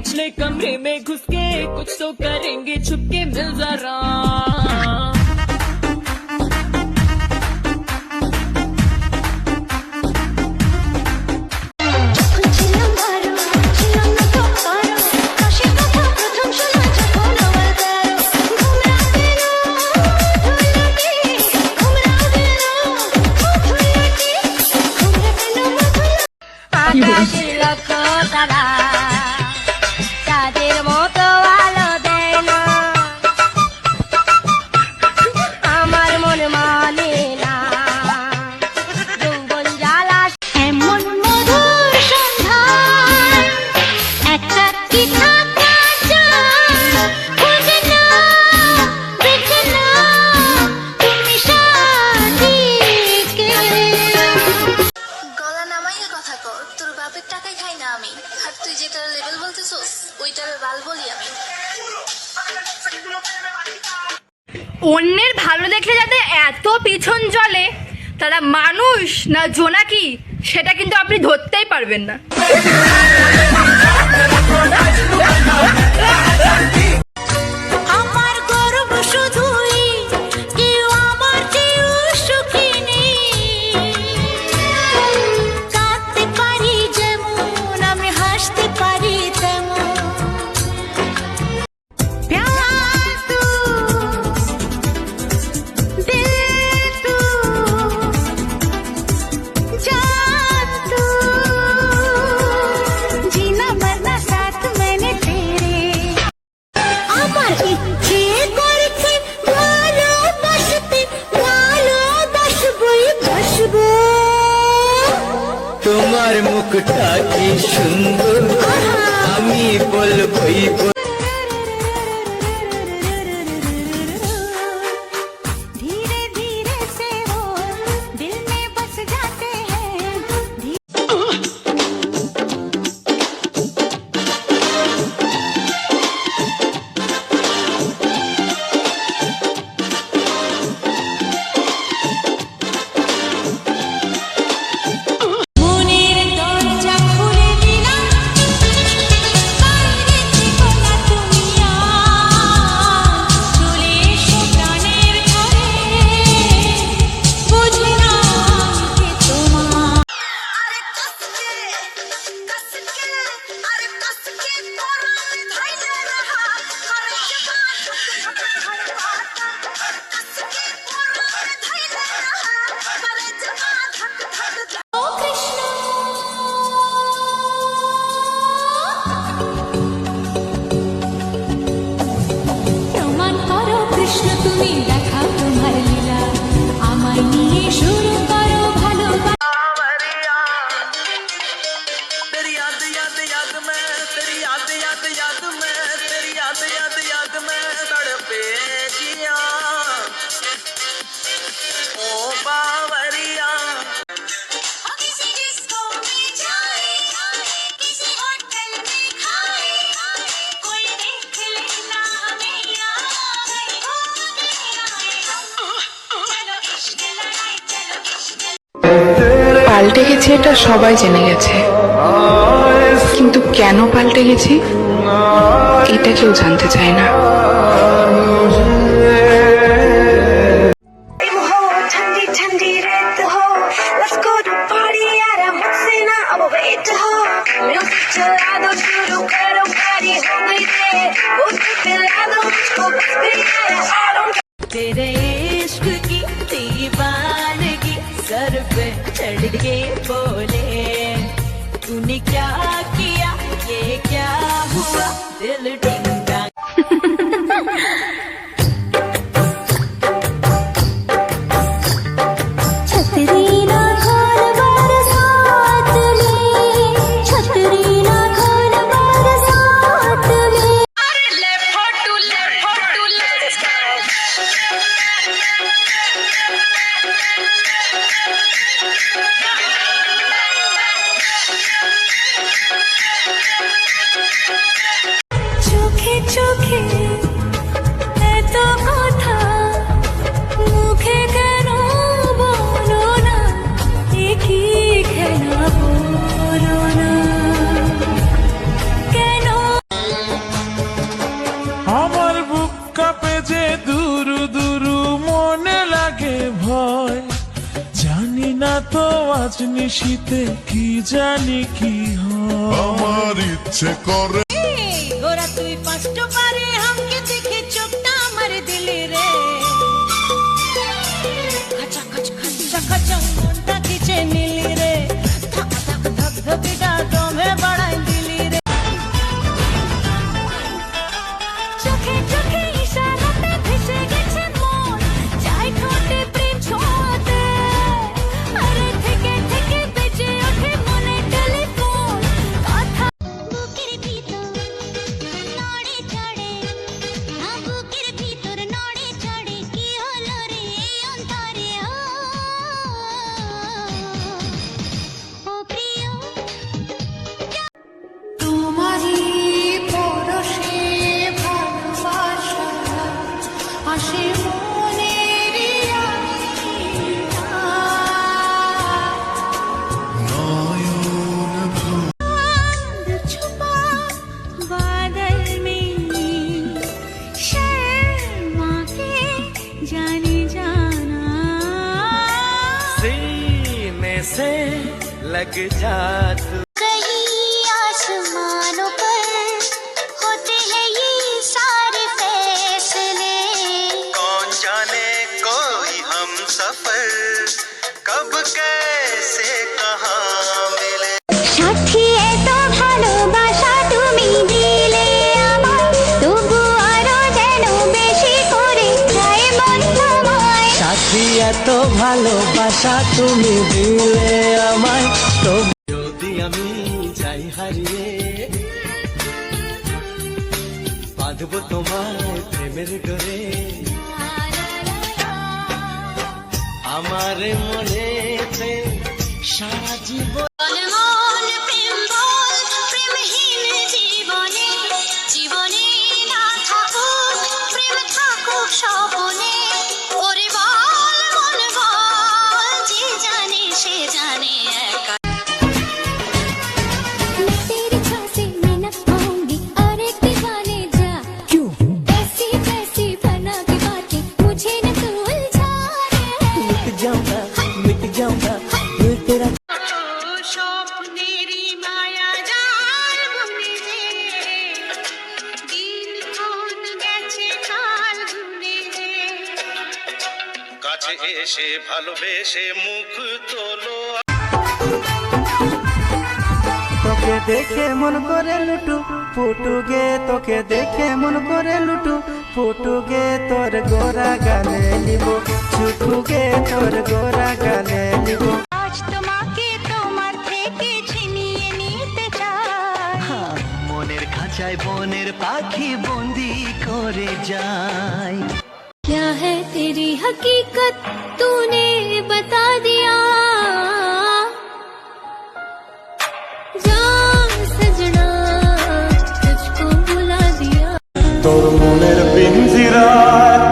निचले कमरे में घुस के कुछ तो करेंगे छुपके मिल जरा অন্যের ভালো দেখলে যাদের এত পিছন চলে তারা মানুষ না জোনাকি সেটা কিন্তু আপনি ধরতেই পারবেন না। তোমার মুখটা কি সুন্দর আমি বলবই পাল্টে গেছে এটা সবাই জেনে গেছে, কিন্তু কেন পাল্টে গেছি এটা কেউ জানতে চায় না। तेरे इश्क की दीवानगी सर पे चढ़ के बोले तूने क्या किया ये क्या हुआ दिल डिंगा আজ নিশীতে কি জানি কি হয়। আমার ইচ্ছে করে গোরা তুই ফার্স্ট পারে हमके देखे चोखटा আমার দিলে রে খচা খচ খচা খচা মনটা খিচে নিলি রে ধক ধক ধক ধকিটা দমে বাড়াই দিলি রে চোখে চোখে ইশারাতে ভেসে গেছে মন চাই ঠোঁটে প্রেম ছোঁয়াতে আরে থেকে থেকে বেজে ওঠে মনে টেলিফোন কথা বুকের ভিতর নড়ে চড়ে বুকের ভিতর নড়ে চড়ে কি হলো রে অন্তরে ও প্রিয় তোমারই পরশে ভালোবাসা আসে মনের छुपा बादल में शर्मा के जाने जाना सीने से लग जा तू कहीं आसमानों पर होते हैं ये सारे फैसले कौन जाने कोई हम सफर कब कैसे कहाँ मिले সাথী এত ভালোবাসা তুমি দিলে আমার তবু আরো যেন বেশি করে চাই মন তোমায় সাথী এত ভালোবাসা তুমি দিলে আমায় তো যদি আমি যাই হারিয়ে বাঁধবো তোমার প্রেমের ডোরে আমার মনেতে সারা জীবন মন প্রেম বল প্রেমহীন জীবনে জীবনে না থাকুক প্রেম থাকুক স্বপনে ওরে বল মন বল যে জানে সে জানে একা मैं तेरी छाँव से मैं न पाऊंगी और एक दीवाने जा क्यों ऐसी वैसी बना के बातें मुझे न तू उलझा मिट जाऊंगा दिल तेरा স্বপ্নেরই মায়া জাল বুনে যে দিন ক্ষণ গেছে কাল ঘুরে যে কাছে এসে ভালোবেসে মুখ তোলো তোকে দেখে মন করে লুটু ফুটুগে তোকে দেখে মন করে লুটু ফুটুগে তোর গোরা গালে নিব ছুটুগে তোর গোরা গালে নিব আজ তোমাকে তোমার থেকে ছিনিয়ে নিতে চাই মনের খাঁচায় বনের পাখি বন্দি করে যায় क्या है तेरी हकीकत तूने बता दिया जान सजना तुझको बुला दिया তোর মনের পিঞ্জিরা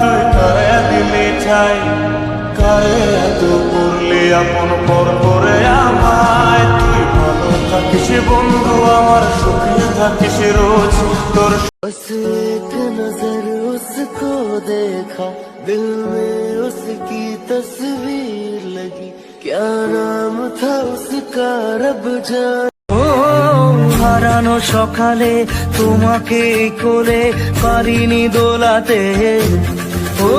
তুই কারে দিলি চাই কারে এত করলি আপন পর করে আমায় তুই ভালো থাকিস বন্ধু আমার সুখে থাকিস রোজ তোর बस एक नजर उसको देखा दिल में उसकी तस्वीर लगी क्या नाम था उसका रब जाने ও হারানো সকালে তোমাকে কোলে পারিনি দোলাতে ও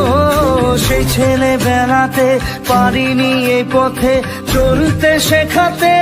সেই ছেলে বেলাতে পারিনি এই পথে চলতে শেখাতে